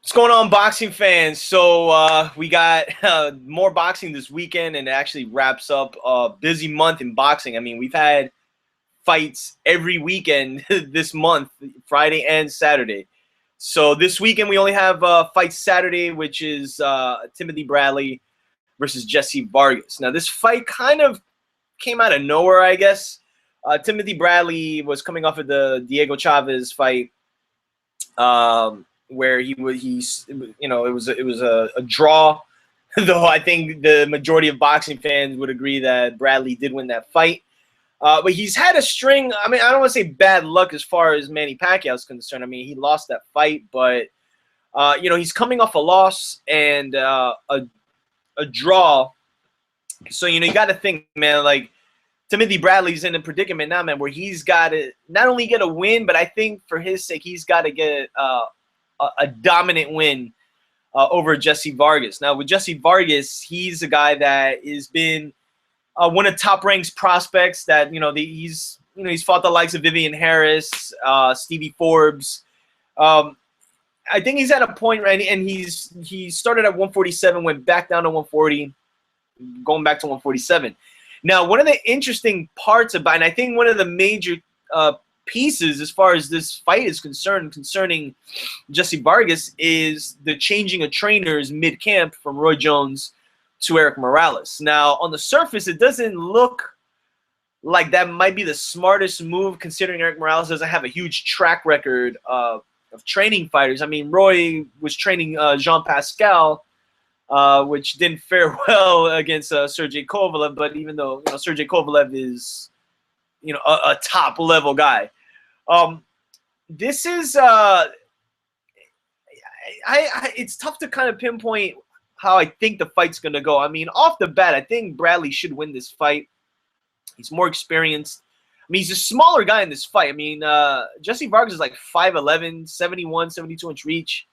What's going on, boxing fans? So we got more boxing this weekend, and it actually wraps up a busy month in boxing. I mean, we've had fights every weekend this month, Friday and Saturday. So this weekend we only have fight Saturday, which is Timothy Bradley versus Jessie Vargas. Now, this fight kind of came out of nowhere, I guess. Timothy Bradley was coming off of the Diego Chavez fight. Where it was a draw, though I think the majority of boxing fans would agree that Bradley did win that fight. But he's had a string. I mean, I don't want to say bad luck as far as Manny Pacquiao is concerned. I mean, he lost that fight, but he's coming off a loss and a draw. So you got to think, man, like Timothy Bradley's in a predicament now, man, where he's got to not only get a win, but I think for his sake, he's got to get a dominant win over Jessie Vargas. Now, with Jessie Vargas, he's a guy that has been one of Top Rank's prospects. That he's fought the likes of Vivian Harris, Stevie Forbes. I think he's at a point, right? And he started at 147, went back down to 140, going back to 147. Now, one of the interesting parts about, and I think one of the major pieces as far as this fight is concerned, concerning Jessie Vargas, is the changing of trainers mid-camp from Roy Jones to Eric Morales. Now, on the surface, it doesn't look like that might be the smartest move, considering Eric Morales doesn't have a huge track record of training fighters. I mean, Roy was training Jean Pascal, which didn't fare well against Sergey Kovalev. But even though Sergey Kovalev is a top level guy, this is it's tough to kind of pinpoint how I think the fight's gonna go. I mean, off the bat, I think Bradley should win this fight. He's more experienced. I mean, he's a smaller guy in this fight. I mean, Jessie Vargas is like 5'11", 71, 72-inch reach.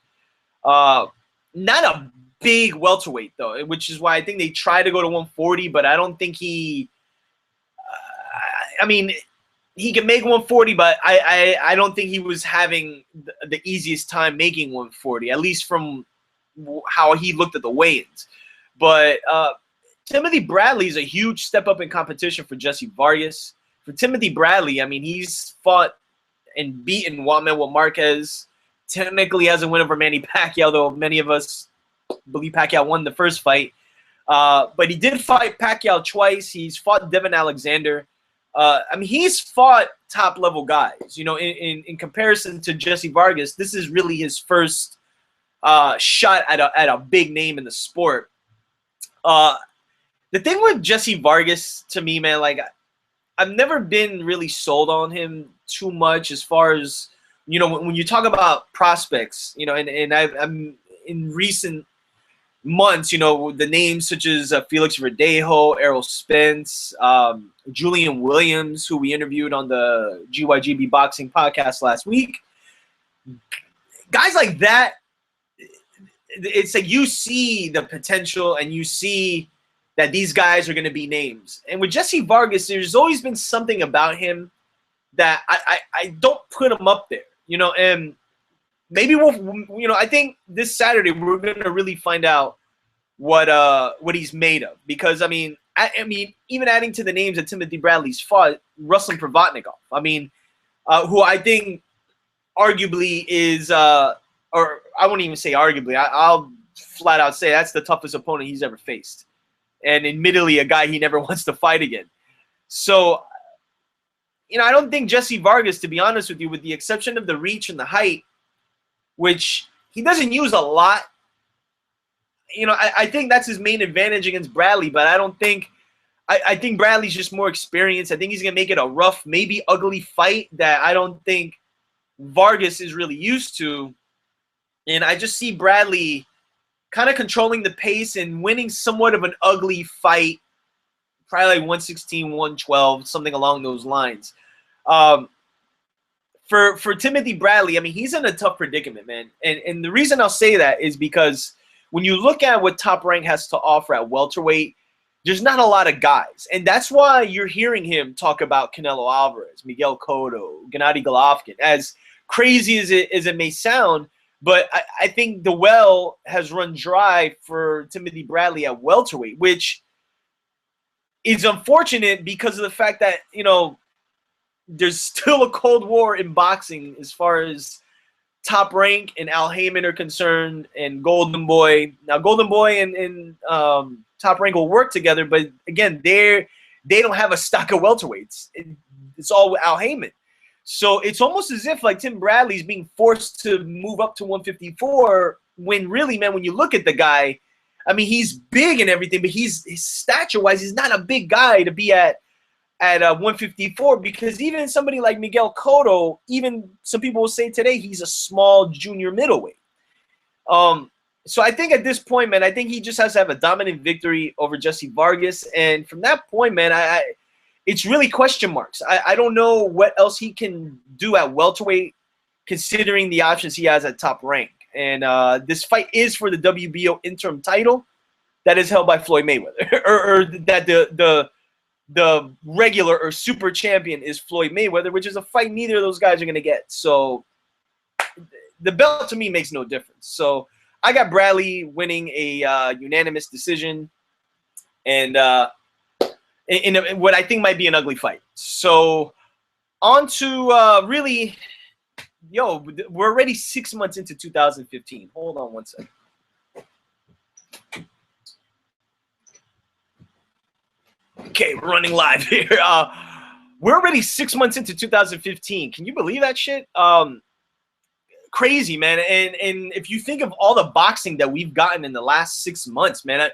Not a big welterweight, though, which is why I think they try to go to 140, but I don't think he I mean, he can make 140, but I don't think he was having the easiest time making 140, at least from how he looked at the weigh-ins. But Timothy Bradley is a huge step up in competition for Jessie Vargas. For Timothy Bradley, I mean, he's fought and beaten Juan Manuel Marquez. Technically has a win over Manny Pacquiao, though many of us believe Pacquiao won the first fight. But he did fight Pacquiao twice. He's fought Devin Alexander. I mean, he's fought top-level guys. In comparison to Jessie Vargas, this is really his first shot at a big name in the sport. The thing with Jessie Vargas, to me, man, like, I've never been really sold on him too much as far as, when you talk about prospects, and I'm in recent months, the names such as Felix Verdejo, Errol Spence, Julian Williams, who we interviewed on the GYGB Boxing podcast last week. Guys like that, it's like you see the potential and you see that these guys are going to be names. And with Jessie Vargas, there's always been something about him that I don't put him up there, and maybe we'll, I think this Saturday we're going to really find out what he's made of. Because, I mean, even adding to the names that Timothy Bradley's fought, Ruslan Provodnikov, I mean, who I think arguably is, or I won't even say arguably, I'll flat out say that's the toughest opponent he's ever faced. And admittedly, a guy he never wants to fight again. So, I don't think Jessie Vargas, to be honest with you, with the exception of the reach and the height, which he doesn't use a lot, I think that's his main advantage against Bradley. But I don't think I think Bradley's just more experienced. I think he's going to make it a rough, maybe ugly fight that I don't think Vargas is really used to. And I just see Bradley kind of controlling the pace and winning somewhat of an ugly fight, probably like 116, 112, something along those lines. For Timothy Bradley, I mean, he's in a tough predicament, man. And the reason I'll say that is because when you look at what Top Rank has to offer at welterweight, there's not a lot of guys. And that's why you're hearing him talk about Canelo Alvarez, Miguel Cotto, Gennady Golovkin. As crazy as it may sound, But I think the well has run dry for Timothy Bradley at welterweight, which is unfortunate because of the fact that, you know, there's still a cold war in boxing as far as Top Rank and Al Heyman are concerned, and Golden Boy. Now, Golden Boy and Top Rank will work together, but again, they don't have a stock of welterweights. It's all Al Heyman. So it's almost as if like Tim Bradley's being forced to move up to 154 when really, man, when you look at the guy, I mean, he's big and everything, but his stature-wise, he's not a big guy to be at 154, because even somebody like Miguel Cotto, even some people will say today he's a small junior middleweight. So I think at this point, man, I think he just has to have a dominant victory over Jessie Vargas, and from that point, man, it's really question marks. I don't know what else he can do at welterweight, considering the options he has at Top Rank. And this fight is for the WBO interim title that is held by Floyd Mayweather, or that the regular or super champion is Floyd Mayweather, which is a fight neither of those guys are going to get. So the belt to me makes no difference. So I got Bradley winning a unanimous decision, and in what I think might be an ugly fight. So on to really, we're already 6 months into 2015. Hold on one second. Okay, we're running live here. We're already 6 months into 2015. Can you believe that shit? Crazy, man. And if you think of all the boxing that we've gotten in the last 6 months, man,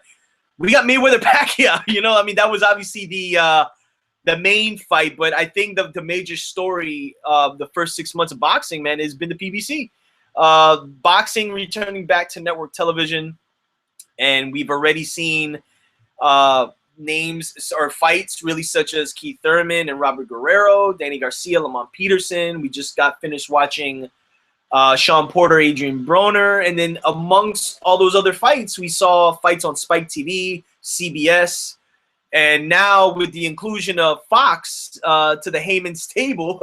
we got Mayweather Pacquiao. You know, I mean, that was obviously the main fight, but I think the major story of the first 6 months of boxing, man, has been the PBC. Boxing returning back to network television, and we've already seen names or fights really such as Keith Thurman and Robert Guerrero, Danny Garcia, Lamont Peterson. We just got finished watching Sean Porter, Adrian Broner, and then amongst all those other fights, we saw fights on Spike TV, CBS, and now with the inclusion of Fox to the Heyman's table,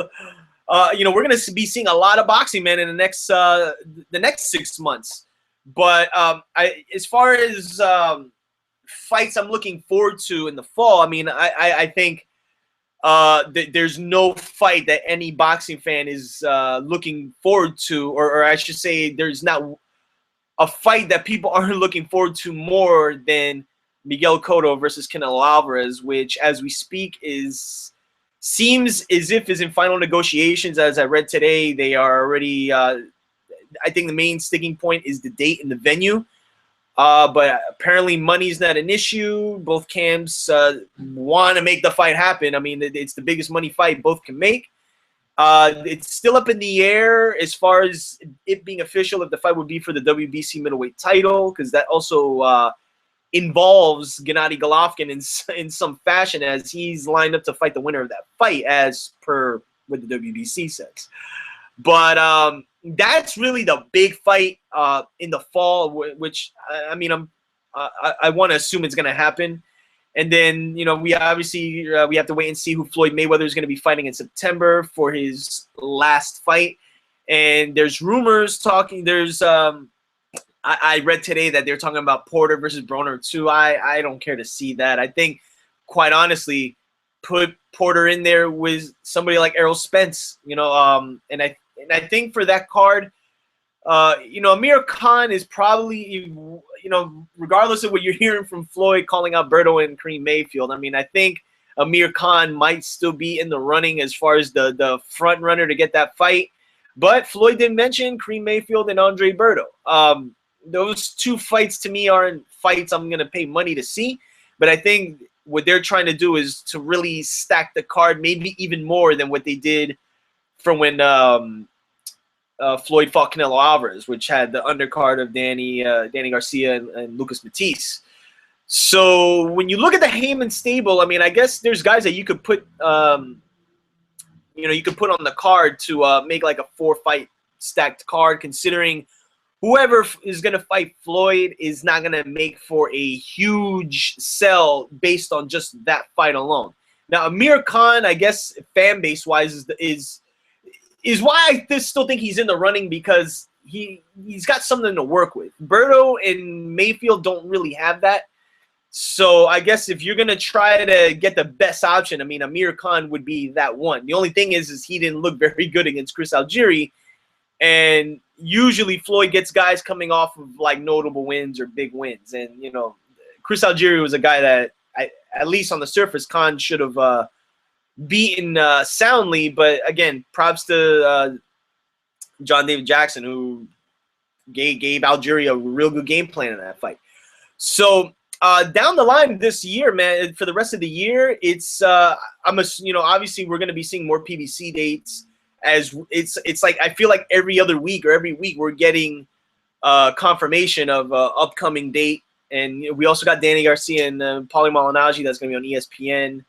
we're going to be seeing a lot of boxing, man, in the next 6 months. But as far as fights I'm looking forward to in the fall, I mean, I think there's no fight that any boxing fan is looking forward to, or I should say there's not a fight that people aren't looking forward to more than Miguel Cotto versus Canelo Alvarez, which as we speak seems as if is in final negotiations. As I read today, they are already I think the main sticking point is the date and the venue. But apparently money's not an issue. Both camps want to make the fight happen. I mean, it's the biggest money fight both can make. It's still up in the air as far as it being official if the fight would be for the WBC middleweight title, because that also involves Gennady Golovkin in some fashion, as he's lined up to fight the winner of that fight as per what the WBC says. But that's really the big fight in the fall, which I mean, I want to assume it's going to happen. And then, we obviously we have to wait and see who Floyd Mayweather is going to be fighting in September for his last fight. And there's rumors talking. There's I read today that they're talking about Porter versus Broner too. I don't care to see that. I think, quite honestly, put Porter in there with somebody like Errol Spence. And I think for that card, Amir Khan is probably, regardless of what you're hearing from Floyd calling out Berto and Kareem Mayfield, I mean, I think Amir Khan might still be in the running as far as the front runner to get that fight. But Floyd did mention Kareem Mayfield and Andre Berto. Those two fights to me aren't fights I'm going to pay money to see. But I think what they're trying to do is to really stack the card, maybe even more than what they did from when Floyd fought Canelo Alvarez, which had the undercard of Danny Garcia and Lucas Matisse. So when you look at the Heyman stable, I mean, I guess there's guys that you could put, you could put on the card to make like a 4-fight stacked card, considering whoever is going to fight Floyd is not going to make for a huge sell based on just that fight alone. Now, Amir Khan, I guess, fan base wise, is why I still think he's in the running, because he's got something to work with. Berto and Mayfield don't really have that. So I guess if you're gonna try to get the best option, I mean, Amir Khan would be that one. The only thing is he didn't look very good against Chris Algieri, and usually Floyd gets guys coming off of like notable wins or big wins, and you know, Chris Algieri was a guy that at least on the surface Khan should have beaten soundly. But again, props to John David Jackson, who gave Algieri a real good game plan in that fight. So. Down the line this year, man, for the rest of the year, it's obviously we're going to be seeing more PBC dates, as it's like I feel like every other week or every week we're getting confirmation of upcoming date, and we also got Danny Garcia and Paulie Malignaggi that's going to be on ESPN,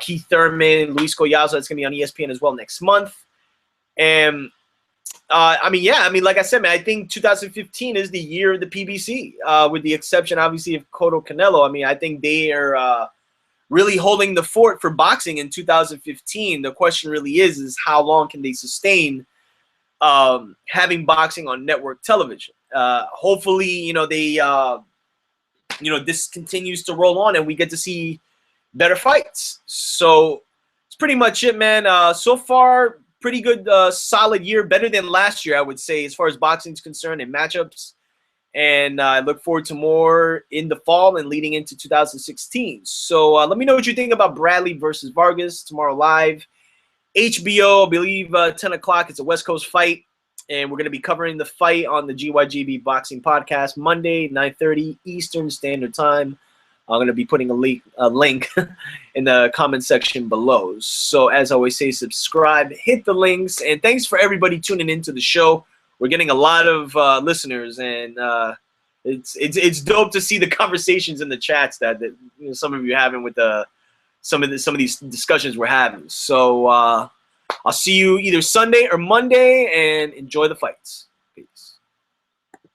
Keith Thurman, Luis Collazo that's going to be on ESPN as well next month, and. Like I said, man, I think 2015 is the year of the PBC, with the exception, obviously, of Cotto Canelo. I mean, I think they are really holding the fort for boxing in 2015. The question really is how long can they sustain having boxing on network television? Hopefully, this continues to roll on and we get to see better fights. So it's pretty much it, man. So far, pretty good, solid year, better than last year, I would say, as far as boxing is concerned and matchups. And I look forward to more in the fall and leading into 2016. So let me know what you think about Bradley versus Vargas tomorrow live. HBO, I believe 10 o'clock. It's a West Coast fight. And we're going to be covering the fight on the GYGB Boxing Podcast Monday, 9:30 Eastern Standard Time. I'm going to be putting a link in the comment section below. So as I always say, subscribe, hit the links, and thanks for everybody tuning into the show. We're getting a lot of listeners, and it's dope to see the conversations in the chats that some of you are having with some of these discussions we're having. So I'll see you either Sunday or Monday, and enjoy the fights.